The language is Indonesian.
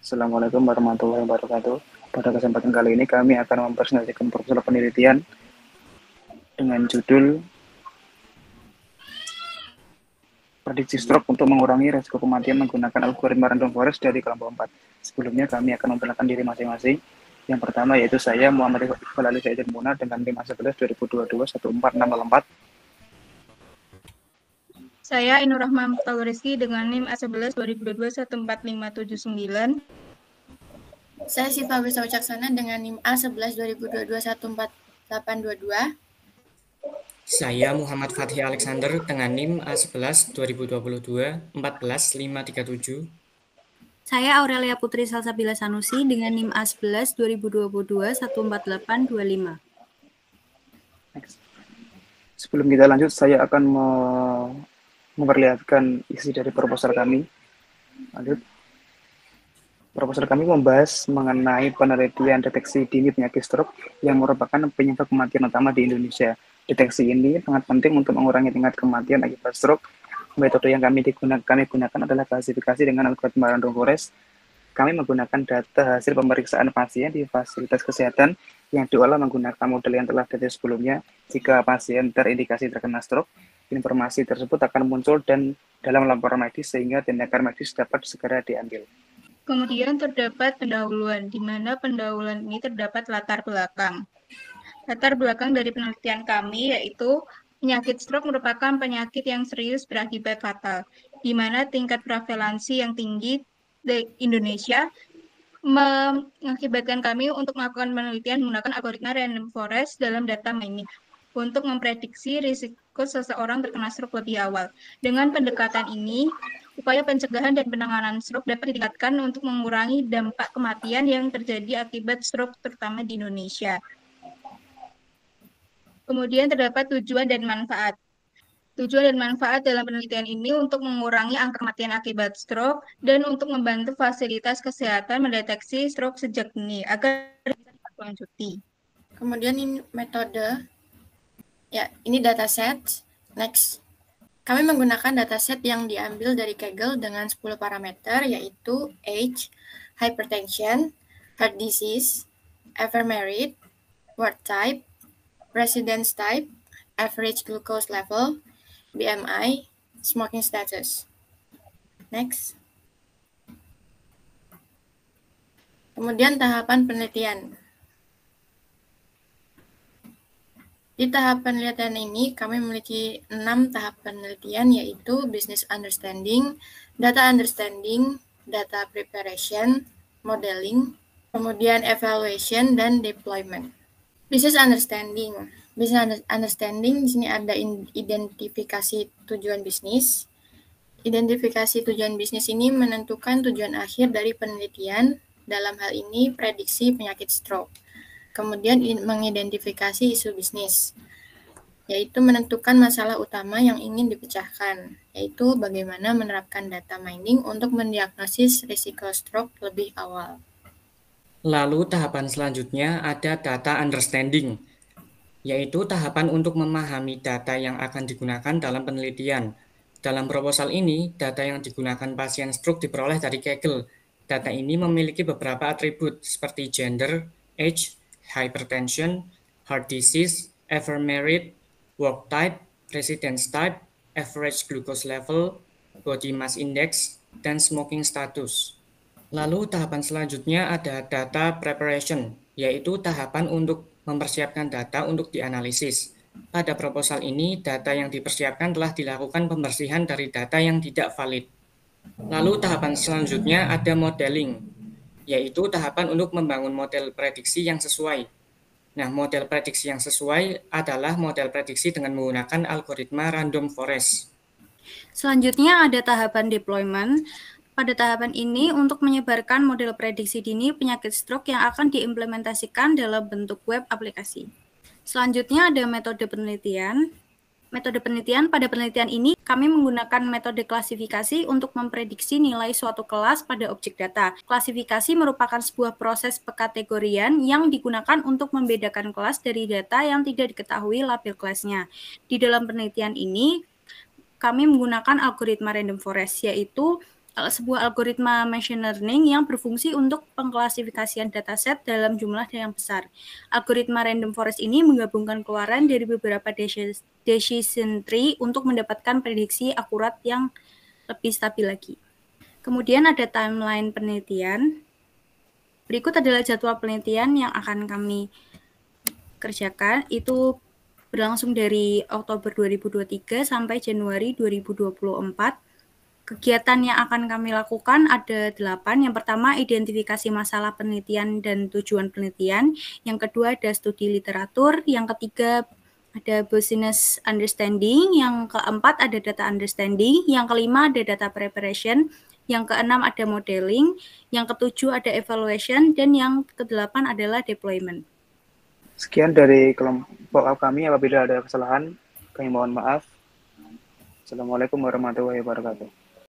Assalamualaikum warahmatullahi wabarakatuh. Pada kesempatan kali ini kami akan mempresentasikan proposal penelitian dengan judul prediksi stroke untuk mengurangi risiko kematian menggunakan algoritma random forest dari kelompok 4. Sebelumnya kami akan memperkenalkan diri masing-masing. Yang pertama yaitu saya Muhammad Iqbal Ali Saidin Muna dengan NIM A11 2022 14604. Saya Ainur Rahman Mukhtar Rizky dengan NIM A11 2022 14579. Saya Siva Bisa Wicaksana dengan NIM A11 2022 14822. Saya Muhammad Fathi Alexander dengan NIM A11 2022 14537. Saya Aurelia Putri Salsabila Sanusi dengan NIM A11 2022 14825. Sebelum kita lanjut, saya akan memperlihatkan isi dari proposal kami. Lanjut. Proposal kami membahas mengenai penelitian deteksi dini penyakit stroke yang merupakan penyebab kematian utama di Indonesia. Deteksi ini sangat penting untuk mengurangi tingkat kematian akibat stroke. Metode yang kami gunakan adalah klasifikasi dengan algoritma random forest. Kami menggunakan data hasil pemeriksaan pasien di fasilitas kesehatan yang diolah menggunakan model yang telah ada sebelumnya. Jika pasien terindikasi terkena stroke, informasi tersebut akan muncul dan dalam laporan medis sehingga tindakan medis dapat segera diambil. Kemudian terdapat pendahuluan, di mana pendahuluan ini terdapat latar belakang. Latar belakang dari penelitian kami yaitu penyakit stroke merupakan penyakit yang serius berakibat fatal, di mana tingkat prevalensi yang tinggi di Indonesia mengakibatkan kami untuk melakukan penelitian menggunakan algoritma random forest dalam data mining untuk memprediksi risiko seseorang terkena stroke lebih awal. Dengan pendekatan ini, upaya pencegahan dan penanganan stroke dapat ditingkatkan untuk mengurangi dampak kematian yang terjadi akibat stroke terutama di Indonesia. Kemudian terdapat tujuan dan manfaat. Tujuan dan manfaat dalam penelitian ini untuk mengurangi angka kematian akibat stroke dan untuk membantu fasilitas kesehatan mendeteksi stroke sejak dini agar bisa dilanjuti. Kemudian ini metode, ya ini dataset. Next, kami menggunakan dataset yang diambil dari Kaggle dengan 10 parameter yaitu age, hypertension, heart disease, ever married, ward type, residence type, average glucose level, BMI, smoking status. Next. Kemudian tahapan penelitian. Di tahap penelitian ini, kami memiliki 6 tahap penelitian, yaitu business understanding, data understanding, data preparation, modeling, kemudian evaluation, dan deployment. Business understanding. Business understanding di sini ada identifikasi tujuan bisnis. Identifikasi tujuan bisnis ini menentukan tujuan akhir dari penelitian, dalam hal ini prediksi penyakit stroke. Kemudian mengidentifikasi isu bisnis, yaitu menentukan masalah utama yang ingin dipecahkan, yaitu bagaimana menerapkan data mining untuk mendiagnosis risiko stroke lebih awal. Lalu tahapan selanjutnya ada data understanding, yaitu tahapan untuk memahami data yang akan digunakan dalam penelitian. Dalam proposal ini, data yang digunakan pasien stroke diperoleh dari Kaggle. Data ini memiliki beberapa atribut seperti gender, age, hypertension, heart disease, ever married, work type, residence type, average glucose level, body mass index, dan smoking status. Lalu tahapan selanjutnya ada data preparation, yaitu tahapan untuk mempersiapkan data untuk dianalisis. Pada proposal ini, data yang dipersiapkan telah dilakukan pembersihan dari data yang tidak valid. Lalu tahapan selanjutnya ada modeling, yaitu tahapan untuk membangun model prediksi yang sesuai. Nah, model prediksi yang sesuai adalah model prediksi dengan menggunakan algoritma random forest. Selanjutnya ada tahapan deployment. Pada tahapan ini, untuk menyebarkan model prediksi dini penyakit stroke yang akan diimplementasikan dalam bentuk web aplikasi. Selanjutnya ada metode penelitian. Metode penelitian, pada penelitian ini kami menggunakan metode klasifikasi untuk memprediksi nilai suatu kelas pada objek data. Klasifikasi merupakan sebuah proses pekategorian yang digunakan untuk membedakan kelas dari data yang tidak diketahui label kelasnya. Di dalam penelitian ini, kami menggunakan algoritma random forest, yaitu sebuah algoritma machine learning yang berfungsi untuk pengklasifikasian dataset dalam jumlah yang besar. Algoritma random forest ini menggabungkan keluaran dari beberapa decision tree untuk mendapatkan prediksi akurat yang lebih stabil lagi. Kemudian ada timeline penelitian. Berikut adalah jadwal penelitian yang akan kami kerjakan. Itu berlangsung dari Oktober 2023 sampai Januari 2024. Kegiatan yang akan kami lakukan ada 8. Yang pertama, identifikasi masalah penelitian dan tujuan penelitian. Yang kedua, ada studi literatur. Yang ketiga, ada business understanding. Yang keempat, ada data understanding. Yang kelima, ada data preparation. Yang keenam, ada modeling. Yang ketujuh, ada evaluation. Dan yang kedelapan adalah deployment. Sekian dari kelompok kami. Apabila ada kesalahan, kami mohon maaf. Assalamualaikum warahmatullahi wabarakatuh.